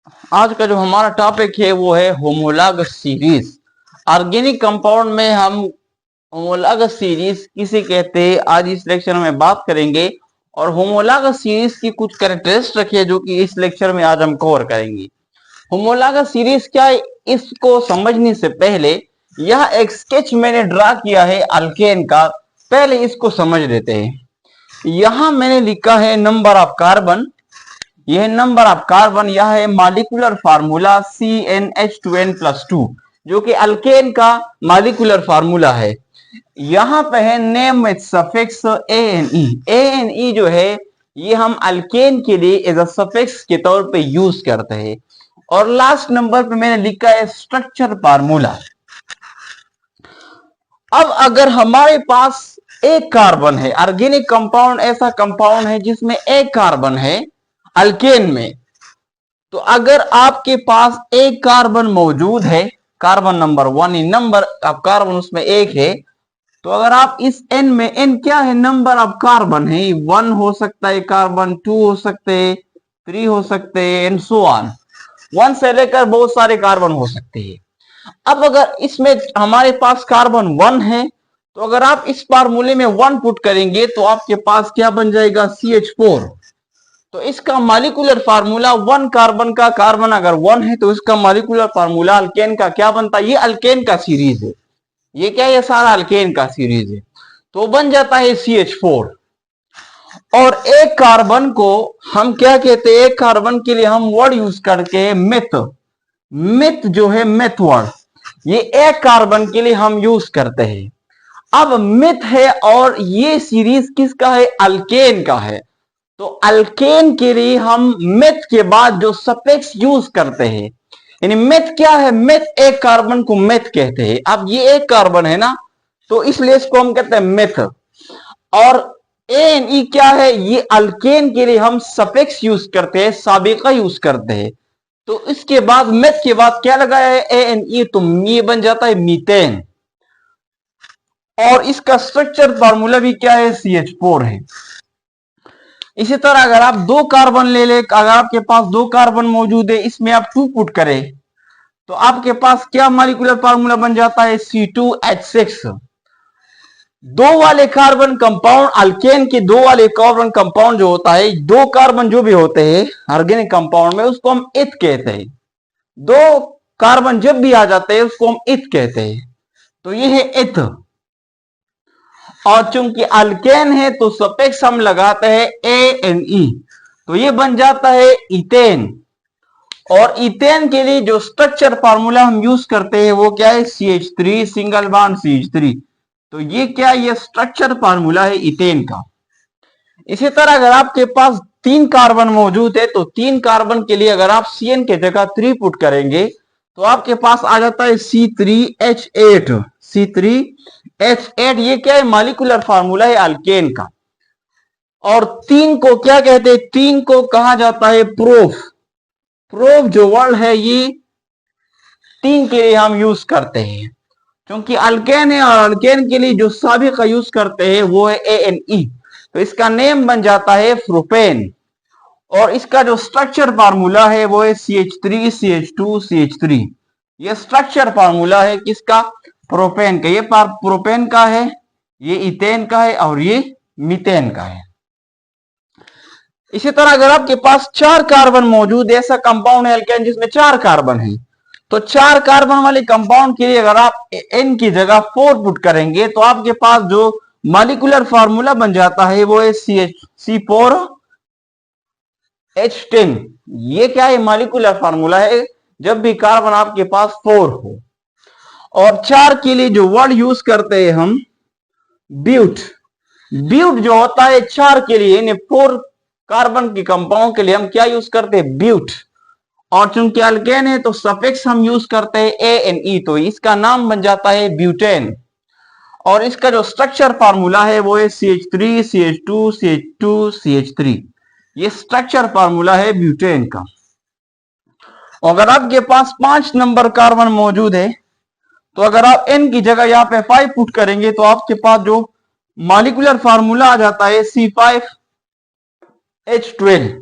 आज का जो हमारा टॉपिक है वो है होमोलॉगस सीरीज। ऑर्गेनिक कंपाउंड में हम होमोलॉगस सीरीज किसे कहते हैं आज इस लेक्चर में बात करेंगे, और होमोलॉगस सीरीज की कुछ कैरेक्टरिस्टिक है जो कि इस लेक्चर में आज हम कवर करेंगे। होमोलॉगस सीरीज क्या है, इसको समझने से पहले यह एक स्केच मैंने ड्रा किया है अल्केन का, पहले इसको समझ लेते हैं। यहां मैंने लिखा है नंबर ऑफ कार्बन, यह नंबर ऑफ कार्बन, यह है मॉलिक्यूलर फार्मूला CnH2n+2 जो कि अल्केन का मॉलिक्यूलर फार्मूला है। यहां पे है name with suffix ANE। ANE जो है ये हम अल्केन के लिए एज अ सफिक्स के तौर पे यूज करते हैं। और लास्ट नंबर पे मैंने लिखा है स्ट्रक्चर फार्मूला। अब अगर हमारे पास एक कार्बन है, ऑर्गेनिक कंपाउंड ऐसा कंपाउंड है जिसमें एक कार्बन है अल्केन में, तो अगर आपके पास एक कार्बन मौजूद है, carbon number 1 in number of carbon उसमें एक है, तो अगर आप इस n में, n क्या है, नंबर ऑफ कार्बन है, 1 हो सकता है कार्बन, 2 हो सकते हैं, 3 हो सकते हैं, एंड सो ऑन, 1 से लेकर बहुत सारे कार्बन हो सकते हैं। अब अगर इसमें हमारे पास कार्बन 1 है, तो अगर आप इस फार्मूले में 1 पुट करेंगे तो आपके पास क्या बन जाएगा, CH4। तो इसका मॉलिक्यूलर फार्मूला 1 कार्बन का, कार्बन अगर 1 है तो इसका मॉलिक्यूलर फार्मूला अल्केन का क्या बनता है, ये अल्केन का सीरीज है, ये क्या है, ये सारा अल्केन का सीरीज है, तो बन जाता है CH4। और एक कार्बन को हम क्या कहते हैं, एक कार्बन के लिए हम वर्ड यूज करके मिथ, मिथ जो है मिथ वर्ड, ये एक कार्बन के लिए हम यूज करते हैं। अब मिथ है और ये सीरीज किसका है, अल्केन का है, तो अल्केन के लिए हम मिथ के बाद जो सफिक्स यूज करते हैं, यानी मिथ क्या है, मिथ एक कार्बन को मिथ कहते हैं। अब ये एक कार्बन है ना, तो इसलिए इसको हम कहते हैं मिथ। और ANE क्या है, ये अल्केन के लिए हम सफिक्स यूज करते हैं, साबिका यूज करते हैं। तो इसके बाद मिथ के बाद क्या लगाया है, ANE, तो ये बन जाता है मीथेन। और इसका स्ट्रक्चर फार्मूला भी क्या है, CH4 है। इसी तरह अगर आप दो कार्बन ले ले, अगर आपके पास दो कार्बन मौजूद है, इसमें आप 2 पुट करें तो आपके पास क्या मॉलिक्यूलर फार्मूला बन जाता है, C2H6। दो वाले कार्बन कंपाउंड, अल्केन के दो वाले कार्बन कंपाउंड जो होता है, दो कार्बन जो भी होते हैं ऑर्गेनिक कंपाउंड में, उसको हम इथ कहते हैं। दो कार्बन जब भी आ जाते हैं उसको हम इथ कहते हैं, तो ये है इथ। और चूंकि अल्केन है तो सफिक्स हम लगाते हैं ANE, तो ये बन जाता है इथेन। और इथेन के लिए जो स्ट्रक्चर फार्मूला हम यूज करते हैं वो क्या है, CH3 सिंगल बॉन्ड CH3। तो ये क्या, ये स्ट्रक्चर फार्मूला है इथेन का। इसी तरह अगर आपके पास 3 कार्बन मौजूद है, तो 3 कार्बन के लिए अगर आप CN के जगह 3 पुट करेंगे तो आपके पास आ जाता है C3H8। C3H8 ये क्या है, मॉलिक्यूलर फार्मूला है अल्केन का। और 3 को क्या कहते हैं, 3 को कहा जाता है प्रोफ। प्रोफ जो वर्ड है ये 3 के लिए हम यूज करते हैं, क्योंकि अल्केन है और अल्केन के लिए जो साबिक का यूज करते हैं वो है ANE, तो इसका नेम बन जाता है प्रोपेन। और इसका जो स्ट्रक्चर फार्मूला है वो है CH3 CH2 CH3। ये स्ट्रक्चर फार्मूला है किसका, प्रोपेन का। ये प्रोपेन का है, ये इथेन का है और ये मीथेन का है। इसी तरह अगर आपके पास 4 कार्बन मौजूद है, ऐसा कंपाउंड है अल्केन जिसमें 4 कार्बन है, तो 4 कार्बन वाले कंपाउंड के लिए अगर आप N की जगह 4 पुट करेंगे तो आपके पास जो मॉलिक्यूलर फार्मूला बन जाता है वो है C4H10। ये क्या है, मॉलिक्यूलर फार्मूला है जब भी कार्बन आपके पास 4 हो। और 4 के लिए जो वर्ड यूज करते हैं हम, ब्यूट। ब्यूट जो होता है 4 के लिए, यानी 4 कार्बन के कंपाउंड के लिए हम क्या यूज करते हैं, ब्यूट। और चूंकि अल्केन है तो सफिक्स हम यूज करते हैं ANE, तो इसका नाम बन जाता है ब्यूटेन। और इसका जो स्ट्रक्चर फार्मूला है वो है CH3 CH2 CH2 CH3। ये स्ट्रक्चर फार्मूला है ब्यूटेन का। अगर आपके पास 5 नंबर कार्बन मौजूद है, तो अगर आप N की जगह यहाँ पे 5 पुट करेंगे तो आपके पास जो मॉलिक्यूलर फार्मूला आ जाता है C5H12।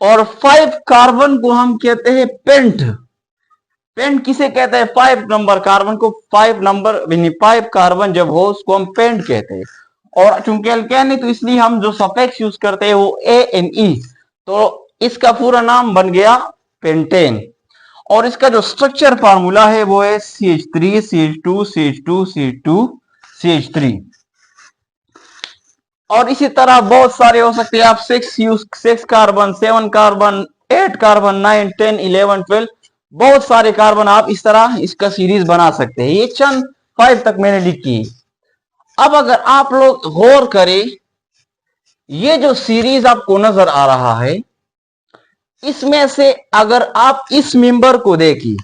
और 5 कार्बन को हम कहते हैं पेंट। पेंट किसे कहते हैं? 5 नंबर कार्बन को। 5 नंबर 5 कार्बन जब हो उसको हम पेंट कहते हैं। और चूंकि अल्केन है तो इसलिए हम जो सफिक्स यूज करते हैं वो ANE, तो इसका पूरा नाम बन गया पेंटेन। और इसका जो स्ट्रक्चर फार्मूला है वो है CH3 CH2 CH2 CH2 CH3। और इसी तरह बहुत सारे हो सकते हैं आप 6 कार्बन, 7 कार्बन, 8 कार्बन, 9 10 11 12 बहुत सारे कार्बन आप इस तरह इसका सीरीज बना सकते हैं। ये चंद 5 तक मैंने लिखी। अब अगर आप लोग गौर करें, ये जो सीरीज आपको नजर आ रहा है इसमें से अगर आप इस मेंबर को देखिए,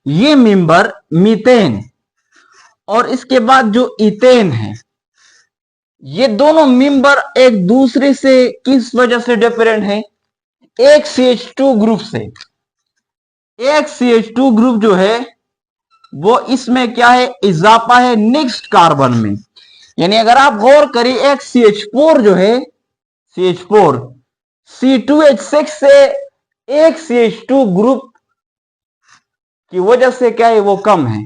ये मेंबर मीथेन और इसके बाद जो इथेन है, ये दोनों मेंबर एक दूसरे से किस वजह से डिफरेंट है? एक CH2 ग्रुप से। एक CH2 ग्रुप जो है वो इसमें क्या है? इजाफा है नेक्स्ट कार्बन में। यानी अगर आप गौर करें, एक CH4 जो है, CH4 C2H6 से एक CH2 ग्रुप की वजह से क्या है? वो कम है।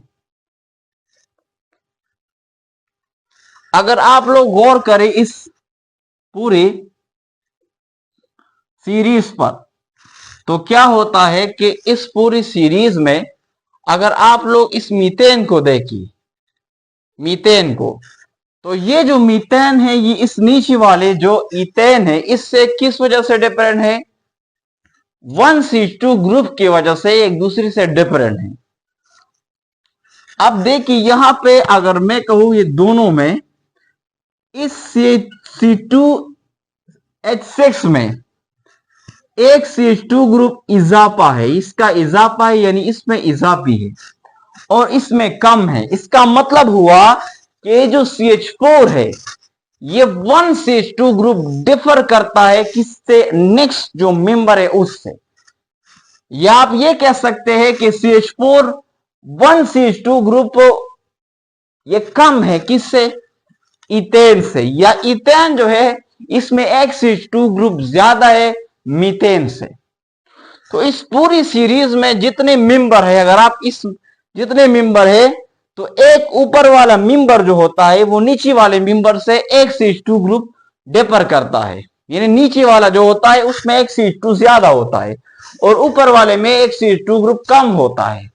अगर आप लोग गौर करें इस पूरी सीरीज पर, तो क्या होता है कि इस पूरी सीरीज में अगर आप लोग इस मीथेन को देखिए, मीथेन को, तो ये जो मीथेन है ये इस नीचे वाले जो इथेन है इससे किस वजह से डिफरेंट है? 1C2 ग्रुप की वजह से एक दूसरे से डिफरेंट है। अब देखिए यहां पे अगर मैं कहूं ये दोनों में, इस C2H6 में एक CH2 ग्रुप इजाफा है, इसका इजाफा है यानी इसमें इजाफी है और इसमें कम है। इसका मतलब हुआ कि जो CH4 है ये 1CH2 ग्रुप डिफर करता है किससे? नेक्स्ट जो मेंबर है उससे। या आप ये कह सकते हैं कि CH4 1CH2 ग्रुप ये कम है किससे? इथेन से। या इथेन जो है इसमें एक CH2 ग्रुप ज्यादा है मीथेन से। तो इस पूरी सीरीज में जितने मेंबर है, अगर आप इस जितने मेंबर है तो एक ऊपर वाला मेंबर जो होता है वो नीचे वाले मेंबर से एक CH2 ग्रुप डिफर करता है। यानी नीचे वाला जो होता है उसमें एक CH2 ज्यादा होता है और ऊपर वाले में एक CH2 ग्रुप कम होता है।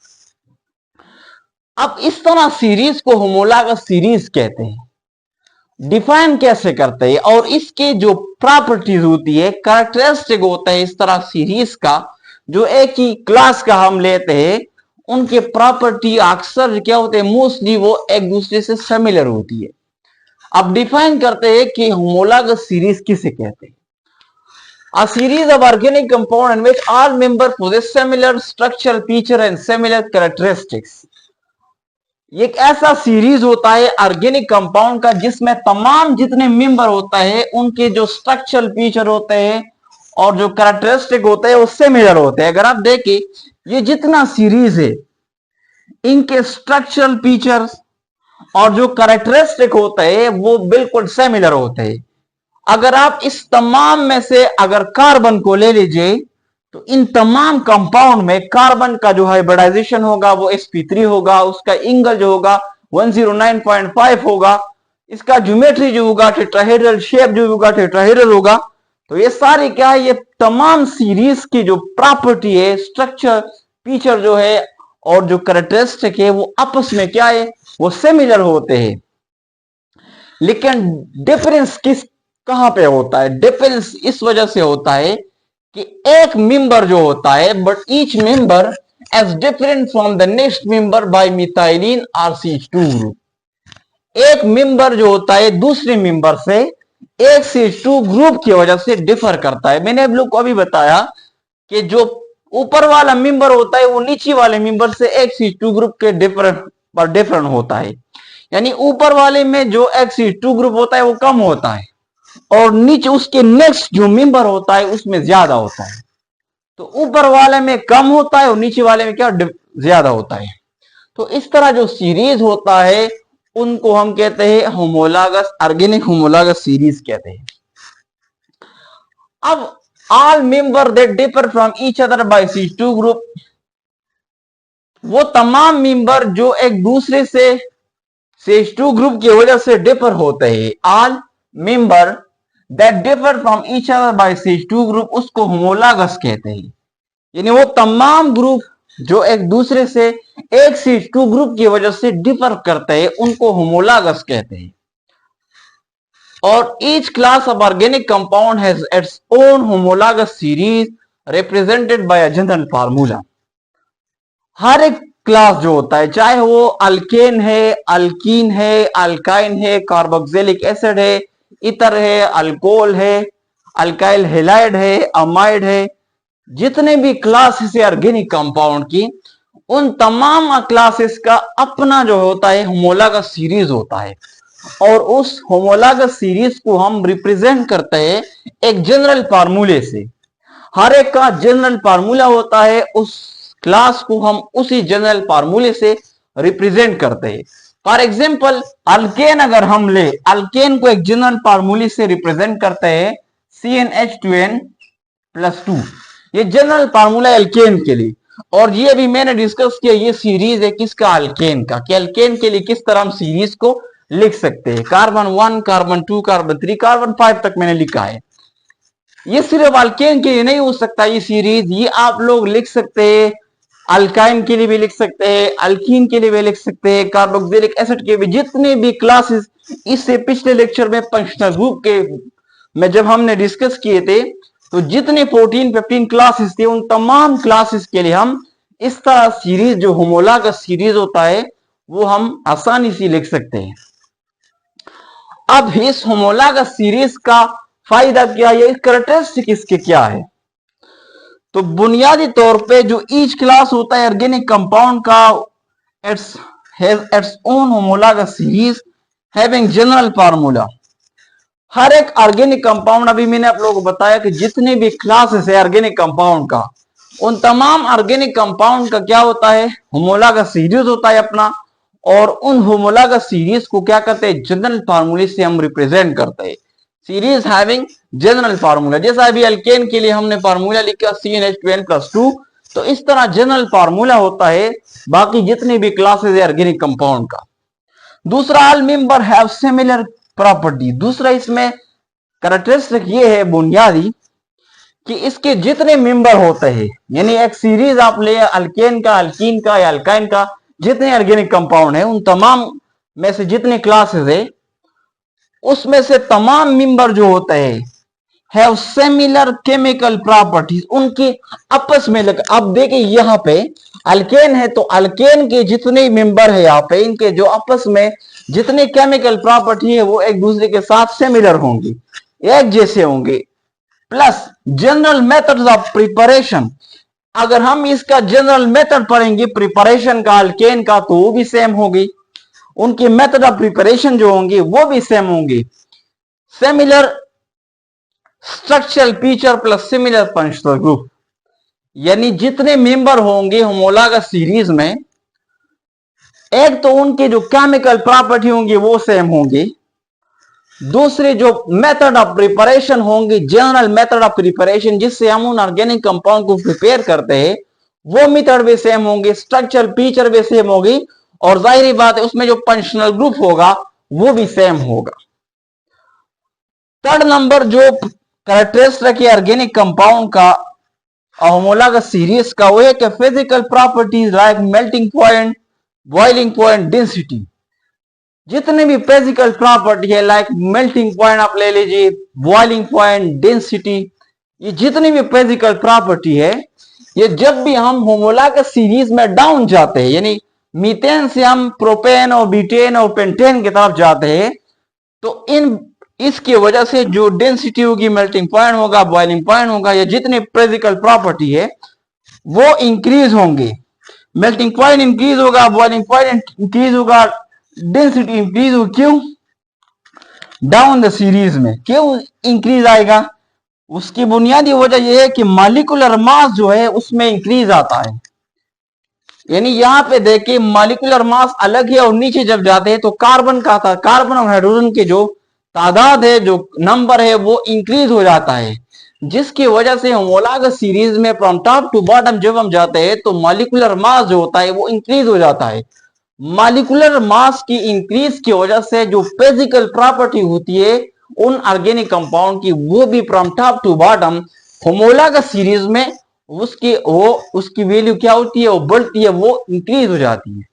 अब इस तरह सीरीज को होमोलॉगस सीरीज कहते हैं। डिफाइन कैसे करते हैं और इसके जो प्रॉपर्टीज होती है, कैरेक्टरिस्टिक होता है इस तरह सीरीज का, जो एक ही क्लास का हम लेते हैं, उनके प्रॉपर्टी अक्सर क्या होते हैं? मोस्टली वो एक दूसरे से सिमिलर होती है। अब डिफाइन करते हैं कि होमोलॉगस सीरीज किसे कहते हैं। A series of organic compound in which all members possess similar structural feature and similar characteristics. ये एक ऐसा सीरीज होता है ऑर्गेनिक कंपाउंड का जिसमें तमाम जितने मेंबर होता है उनके जो स्ट्रक्चरल फीचर होते हैं और जो कैरेक्टरिस्टिक होते हैं वो सिमिलर होते हैं। अगर आप देखें ये जितना सीरीज है इनके स्ट्रक्चरल फीचर्स और जो कैरेक्टरिस्टिक होते हैं वो बिल्कुल सिमिलर होते हैं। अगर आप इस तमाम में से अगर कार्बन को ले लीजिए तो इन तमाम कंपाउंड में कार्बन का जो हाइब्रिडाइजेशन होगा वो sp3 होगा, उसका एंगल जो होगा 109.5 होगा, इसका ज्योमेट्री जो होगा टेट्राहेड्रल, शेप जो होगा टेट्राहेड्रल होगा। तो ये सारी क्या है? ये तमाम सीरीज की जो प्रॉपर्टी है, स्ट्रक्चर फीचर जो है और जो कैरेक्टरिस्टिक है वो आपस में क्या है? वो सिमिलर होते हैं। लेकिन डिफरेंस कहां पे होता है? डिफरेंस इस वजह से होता है कि एक मेंबर जो होता है, but each member as different from the next member by methylene और CH2 ग्रुप। एक मेंबर जो होता है दूसरे मेंबर से एक CH2 ग्रुप की वजह से डिफर करता है। मैंने आप लोग को अभी बताया कि जो ऊपर वाला मेंबर होता है वो नीचे वाले मेंबर से एक CH2 ग्रुप के डिफरेंट होता है। यानी ऊपर वाले में जो एक CH2 ग्रुप होता है वो कम होता है और नीचे उसके नेक्स्ट जो मेंबर होता है उसमें ज्यादा होता है। तो ऊपर वाले में कम होता है और नीचे वाले में क्या ज्यादा होता है। तो इस तरह जो सीरीज होता है उनको हम कहते हैं होमोलॉगस, ऑर्गेनिक होमोलॉगस सीरीज कहते हैं। अब all member that differ from each other by CH2 group, वो तमाम मेंबर जो एक दूसरे से CH2 ग्रुप की वजह से डिफर होते हैं, all member that differ from each other by CH2 group, उसको होमोलॉगस कहते हैं। यानी वो तमाम ग्रुप जो एक दूसरे से एक CH2 ग्रुप की वजह से डिफर करते हैं, उनको होमोलॉगस कहते हैं। और each class of organic compound has its own homologous series represented by a general formula. हर एक क्लास जो होता है, चाहे वो अल्केन है, अल्कीन है, अल्काइन है, कार्बोक्सिलिक एसिड है, इतर है, अल्कोहल है, अल्काइल हैलाइड है, अमाइड है, जितने भी क्लासेस है ऑर्गेनिक कंपाउंड की, उन तमाम क्लासेस का अपना जो होता है होमोलॉगस सीरीज होता है। और उस होमोलॉगस सीरीज को हम रिप्रेजेंट करते हैं एक जनरल फार्मूले से। हर एक का जनरल फार्मूला होता है, उस क्लास को हम उसी जनरल फार्मूले से रिप्रेजेंट करते हैं। फॉर एग्जाम्पल अल्केन अगर हम ले, अल्केन को एक जनरल फार्मूले से रिप्रेजेंट करते हैं CnH2n+2। ये जनरल फार्मूला एल्केन के लिए। और ये भी मैंने डिस्कस किया, ये सीरीज है किसका, अल्केन का, कि अल्केन के लिए किस तरह हम सीरीज को लिख सकते हैं। कार्बन 1, कार्बन 2, कार्बन 3, कार्बन 5 तक मैंने लिखा है। ये सिर्फ अल्केन के लिए नहीं हो सकता ये सीरीज, ये आप लोग लिख सकते हैं अल्काइन के लिए भी लिख सकते हैं, अल्कीन के लिए भी लिख सकते हैं, कार्बोक्सिलिक एसिड के भी, जितने भी क्लासेस इससे पिछले लेक्चर में फंक्शनल ग्रुप के में जब हमने डिस्कस किए थे, तो जितने 14-15 क्लासेस थे, उन तमाम क्लासेस के लिए हम इस तरह सीरीज जो होमोलॉगस सीरीज होता है वो हम आसानी से लिख सकते हैं। अब इस होमोलॉगस सीरीज का फायदा क्या है, इस कैरेक्टरिस्टिक इसके क्या है? तो बुनियादी तौर पे जो ईच क्लास होता है ऑर्गेनिक कंपाउंड का, its has its own homologous series having general formula. हर एक ऑर्गेनिक कंपाउंड, अभी मैंने आप लोगों को बताया कि जितने भी क्लासेस है ऑर्गेनिक कंपाउंड का, उन तमाम ऑर्गेनिक कंपाउंड का क्या होता है, होमोलॉगस सीरीज होता है अपना। और उन होमोलॉगस सीरीज को क्या करते हैं, जनरल फार्मूले से हम रिप्रेजेंट करते हैं। सीरीज हैविंग जनरल फार्मूला, जैसा अभी अल्केन के लिए हमने फार्मूला लिखा CnH2n+2, तो इस तरह जनरल फार्मूला होता है बाकी जितने भी क्लासेस है ऑर्गेनिक कंपाउंड का। दूसरा, all member have similar property. दूसरा इसमें कैरेक्टरिस्टिक ये है बुनियादी कि इसके जितने मेंबर होते हैं, यानी एक सीरीज आप ले अल्केन का, अल्कीन का या अल्काइन का, जितने ऑर्गेनिक कंपाउंड है, उन तमाम में से जितने क्लासेस है, उसमें से तमाम मेंबर जो होते हैं हैव सिमिलर केमिकल प्रॉपर्टीज, उनके आपस में लग। अब देखिए यहाँ पे अल्केन है, तो अल्केन के जितने मेंबर है यहाँ पे, इनके जो आपस में जितने केमिकल प्रॉपर्टी है वो एक दूसरे के साथ सिमिलर होंगी, एक जैसे होंगे। Plus general methods of preparation, अगर हम इसका जनरल मेथड पढ़ेंगे प्रिपरेशन का अल्केन का, तो वो भी सेम होगी। उनके मेथड ऑफ प्रिपरेशन जो होंगे वो भी सेम होंगे। Similar structural feature plus similar functional group, यानी जितने मेंबर होंगे होमोलॉगस सीरीज में, एक तो उनके जो केमिकल प्रॉपर्टी होंगे वो सेम होंगे, दूसरे जो मेथड ऑफ प्रिपरेशन होंगे, जनरल मेथड ऑफ प्रिपरेशन जिससे हम उन ऑर्गेनिक कंपाउंड को प्रिपेयर करते हैं, वो मेथड भी सेम होंगे, स्ट्रक्चरल फीचर भी सेम होगी, और जाहिर बात है उसमें जो फंक्शनल ग्रुप होगा वो भी सेम होगा। थर्ड नंबर जो कैरेक्टरिस्टिक है ऑर्गेनिक कंपाउंड का होमोलॉगस सीरीज का, वो है कि physical properties like melting point, boiling point, density. जितने भी फिजिकल प्रॉपर्टी है लाइक मेल्टिंग पॉइंट आप ले लीजिए, बॉइलिंग पॉइंट, डेंसिटी, ये जितनी भी फिजिकल प्रॉपर्टी है, ये जब भी हम होमोलॉगस सीरीज में डाउन जाते हैं, यानी मीथेन से हम प्रोपेन और ब्यूटेन और पेंटेन की तरफ जाते हैं, तो इसकी वजह से जो डेंसिटी होगी, मेल्टिंग पॉइंट होगा, बॉइलिंग पॉइंट होगा, या जितने फिजिकल प्रॉपर्टी है वो इंक्रीज होंगे। मेल्टिंग पॉइंट इंक्रीज होगा, बॉइलिंग पॉइंट इंक्रीज होगा, डेंसिटी इंक्रीज हो। क्यों? डाउन द सीरीज में क्यों इंक्रीज आएगा? उसकी बुनियादी वजह यह है कि मॉलिक्यूलर मास जो है उसमें इंक्रीज आता है। यानी यहां पे देखिए मॉलिक्यूलर मास अलग है, और नीचे जब जाते हैं तो कार्बन का था, कार्बन और हाइड्रोजन के जो तादाद है, जो नंबर है, वो इंक्रीज हो जाता है। जिसकी वजह से होमोलॉगस सीरीज में फ्रॉम टॉप टू बॉटम जब हम जाते हैं तो मॉलिक्यूलर मास जो होता है वो इंक्रीज हो जाता है। मॉलिक्यूलर मास की इंक्रीज की वजह से जो फिजिकल प्रॉपर्टी होती है उन ऑर्गेनिक कंपाउंड की वो भी from top to bottom homologous series में उसकी वैल्यू क्या होती है, वो बढ़ती है, वो इंक्रीज हो जाती है।